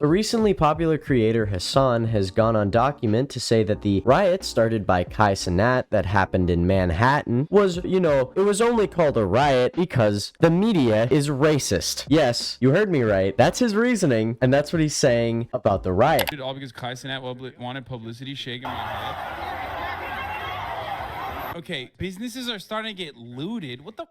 The recently popular creator Hassan has gone on document to say that the riot started by Kai Cenat that happened in Manhattan was, it was only called a riot because the media is racist. Yes, you heard me right. That's his reasoning, and that's what he's saying about the riot. All because Kai Cenat wanted publicity, shaking my head. Okay, businesses are starting to get looted. What the?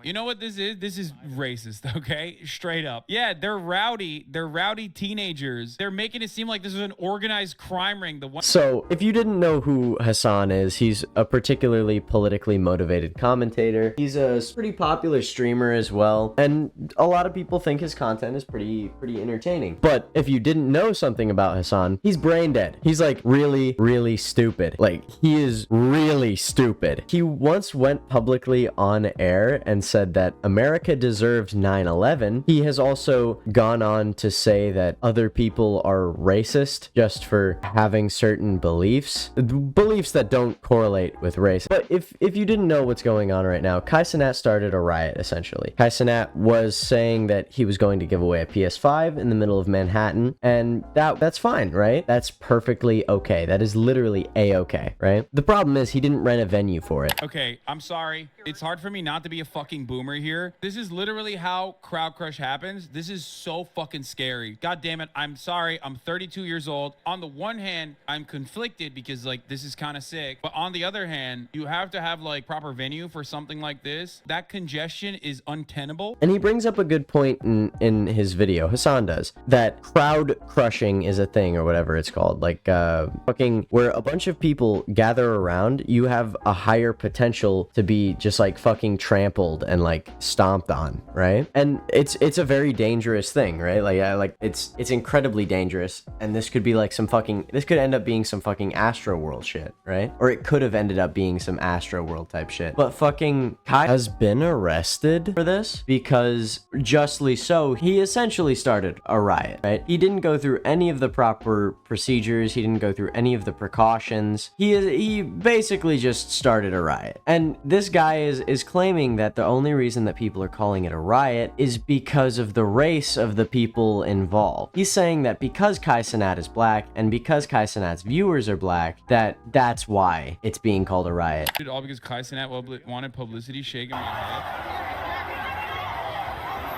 You know what this is? This is racist, okay? Straight up. Yeah, they're rowdy. They're rowdy teenagers. They're making it seem like this is an organized crime ring. So, if you didn't know who Hassan is, he's a particularly politically motivated commentator. He's a pretty popular streamer as well, and a lot of people think his content is pretty entertaining. But if you didn't know something about Hassan, he's brain dead. He's like really stupid. Like, he is really stupid. He once went publicly on air and said that America deserved 9/11. He has also gone on to say that other people are racist just for having certain beliefs that don't correlate with race. But if you didn't know what's going on right now, Kai Cenat started a riot, essentially. Kai Cenat was saying that he was going to give away a PS5 in the middle of Manhattan, and that's fine, right? That's perfectly okay. That is literally a-okay, right? The problem is he didn't rent a venue for it. Okay, I'm sorry. It's hard for me not to be a fucking boomer here. This is literally how crowd crush happens. This is so fucking scary. God damn it. I'm sorry. I'm 32 years old. On the one hand, I'm conflicted because like this is kind of sick. But on the other hand, you have to have like proper venue for something like this. That congestion is untenable. And he brings up a good point in his video, Hassan does, that crowd crushing is a thing or whatever it's called. Like fucking where a bunch of people gather around, you have a higher potential to be just like fucking trampled and like stomped on, right? And it's a very dangerous thing, right? Like it's incredibly dangerous, and this could be like this could end up being some fucking Astro World shit, right? Or it could have ended up being some Astro World type shit. But fucking Kai has been arrested for this because, justly so, he essentially started a riot, right? He didn't go through any of the proper procedures. He didn't go through any of the precautions. He basically just started a riot. And this guy is claiming that the only reason that people are calling it a riot is because of the race of the people involved. He's saying that because Kai Cenat is black and because Kai Cenat's viewers are black, that's why it's being called a riot. All because Kai Cenat wanted publicity, shaking my head.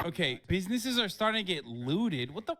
Okay, businesses are starting to get looted. What the?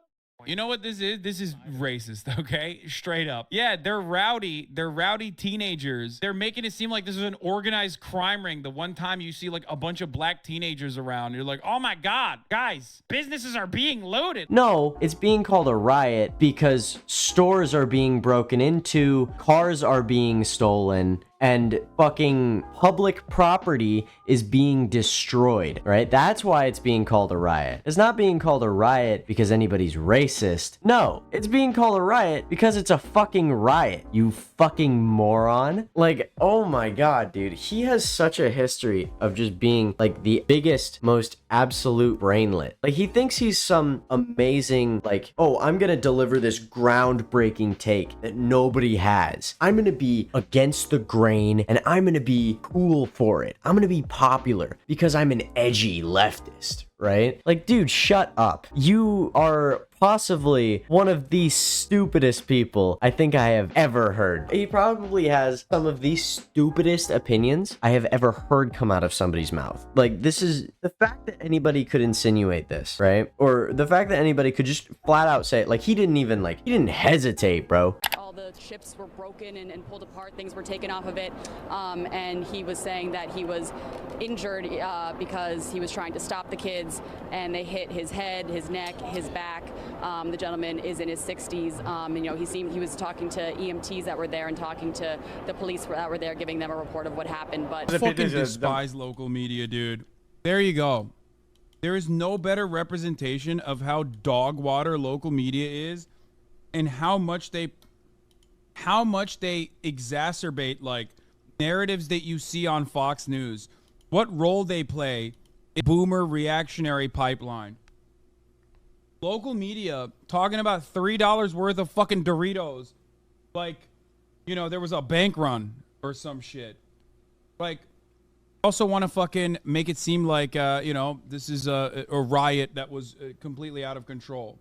You know what this is? This is racist, okay? Straight up. Yeah, they're rowdy. They're rowdy teenagers. They're making it seem like this is an organized crime ring. The one time you see like a bunch of black teenagers around, you're like, oh my God, guys, businesses are being looted. No, it's being called a riot because stores are being broken into, cars are being stolen, and fucking public property is being destroyed, right? That's why it's being called a riot. It's not being called a riot because anybody's racist. No, it's being called a riot because it's a fucking riot, you fucking moron. Like, oh my God, dude. He has such a history of just being like the biggest, most absolute brainlet. Like, he thinks he's some amazing, like, oh, I'm gonna deliver this groundbreaking take that nobody has. I'm gonna be against the grain and I'm gonna be cool for it. I'm gonna be popular because I'm an edgy leftist, right? Like, dude, shut up. You are possibly one of the stupidest people I think I have ever heard. He probably has some of the stupidest opinions I have ever heard come out of somebody's mouth. Like, this is the fact that anybody could insinuate this, right? Or the fact that anybody could just flat out say it. Like, he didn't hesitate, bro. The chips were broken and pulled apart, things were taken off of it, and he was saying that he was injured because he was trying to stop the kids and they hit his head, his neck, his back. The gentleman is in his 60s, and he was talking to EMTs that were there and talking to the police that were there, giving them a report of what happened. But I fucking despise local media, dude. There you go. There is no better representation of how dog water local media is and how much they exacerbate like narratives that you see on Fox News, what role they play in boomer reactionary pipeline. Local media talking about $3 worth of fucking Doritos like, there was a bank run or some shit. Like, also want to fucking make it seem like this is a riot that was completely out of control.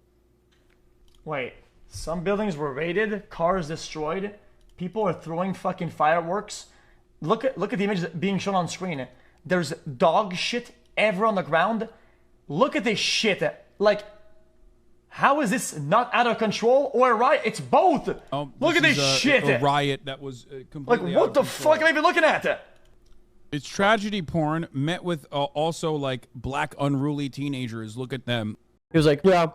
Wait, some buildings were raided, cars destroyed, people are throwing fucking fireworks. Look at the images being shown on screen. There's dog shit everywhere on the ground. Look at this shit. Like, how is this not out of control or a riot? It's both. Look at this shit. A riot that was completely like, what the fuck am I even looking at? It's tragedy porn met with also like black unruly teenagers. Look at them. He was like, yeah,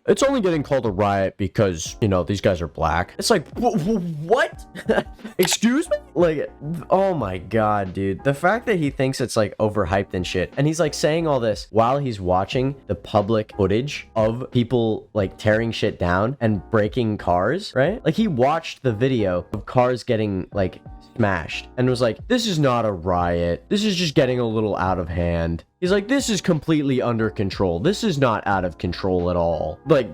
it's only getting called a riot because, you know, these guys are black. It's like, what? Excuse me? Like, oh my God, dude. The fact that he thinks it's like overhyped and shit. And he's like saying all this while he's watching the public footage of people like tearing shit down and breaking cars, right? Like he watched the video of cars getting like smashed and was like, this is not a riot. This is just getting a little out of hand. He's like, this is completely under control. This is not out of control at all. Like,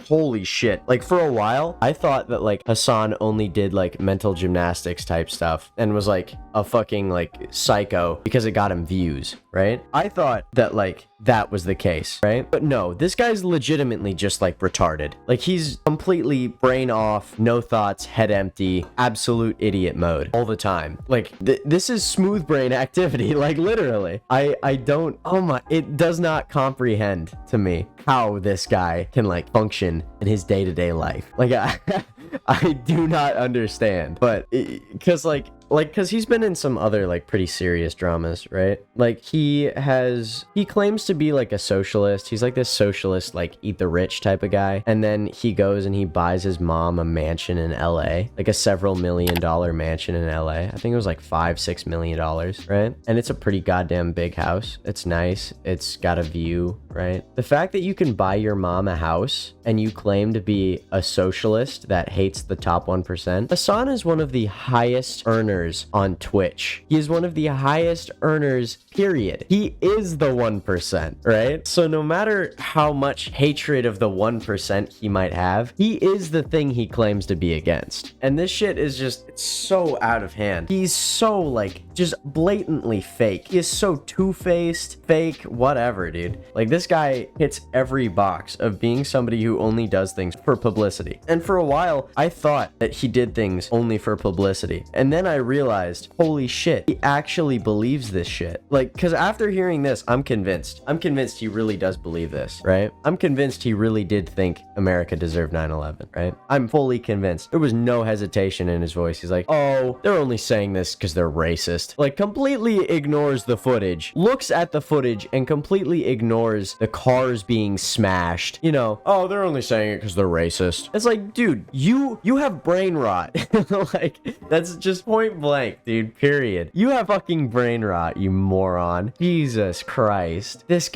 holy shit. Like, for a while, I thought that, like, Hassan only did, like, mental gymnastics type stuff and was, like, a fucking, like, psycho because it got him views, right? I thought that, like, that was the case, right? But no, this guy's legitimately just, like, retarded. Like, he's completely brain off, no thoughts, head empty, absolute idiot mode all the time. Like, this is smooth brain activity, like, literally. I don't... Oh my, it does not comprehend to me how this guy can like function in his day-to-day life. Like I do not understand, but because he's been in some other like pretty serious dramas, right? Like he claims to be like a socialist. He's like this socialist, like eat the rich type of guy. And then he goes and he buys his mom a mansion in LA, like a several $1 million mansion in LA. I think it was like $5-6 million, right? And it's a pretty goddamn big house. It's nice. It's got a view, right? The fact that you can buy your mom a house and you claim to be a socialist that hates the top 1%. Hassan is one of the highest earners on Twitch. He is one of the highest earners, period. He is the 1%, right? So no matter how much hatred of the 1% he might have, he is the thing he claims to be against. And this shit is just, it's so out of hand. He's so like, just blatantly fake. He is so two-faced, fake, whatever, dude. Like this guy hits every box of being somebody who only does things for publicity. And for a while, I thought that he did things only for publicity. And then I realized, holy shit, he actually believes this shit. Like, because after hearing this, I'm convinced he really does believe this, right? I'm convinced he really did think America deserved 9/11, right? I'm fully convinced. There was no hesitation in his voice. He's like, oh, they're only saying this because they're racist. Like, completely ignores the footage, looks at the footage and completely ignores the cars being smashed. You know, oh, they're only saying it because they're racist. It's like, dude, you have brain rot. Like, that's just point blank, dude, period. You have fucking brain rot, you moron. Jesus Christ. This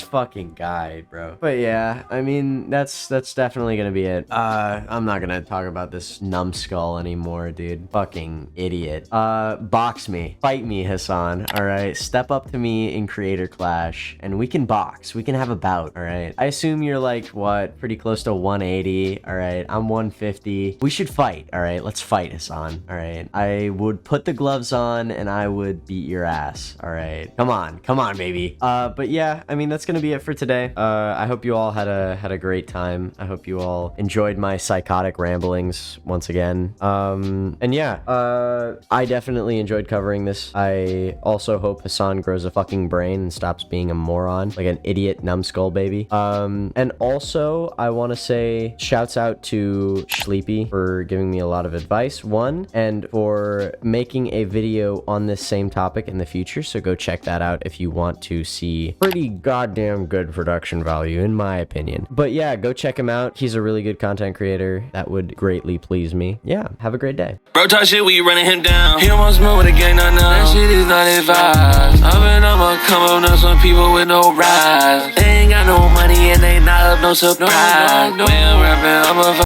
fucking guy, bro. But yeah, I mean, that's definitely gonna be it. I'm not gonna talk about this numbskull anymore, dude. Fucking idiot. Box me. Fight me, Hassan, alright? Step up to me in Creator Clash, and we can box. We can have a bout, alright? I assume you're like, what, pretty close to 180, alright? I'm 150. We should fight, alright? Let's fight, Hassan, alright? I would put the gloves on, and I would beat your ass, alright? Come on, baby. But yeah, I mean, that's gonna be it for today. I hope you all had a great time. I hope you all enjoyed my psychotic ramblings once again. And yeah, I definitely enjoyed covering this. I also hope Hassan grows a fucking brain and stops being a moron, like an idiot numbskull baby. And also, I want to say shouts out to Chleepy for giving me a lot of advice, one, and for making a video on this same topic in the future, so go check that out if you want to see pretty goddamn good production value, in my opinion. But yeah, go check him out. He's a really good content creator. That would greatly please me. Yeah, have a great day. Bro, talk shit, we running him down. He almost moved with a gang, nah. That shit is not advised. I'ma come up now, some people with no rise. They ain't got no money and they not up no surprise. When I'm rapping, I'm a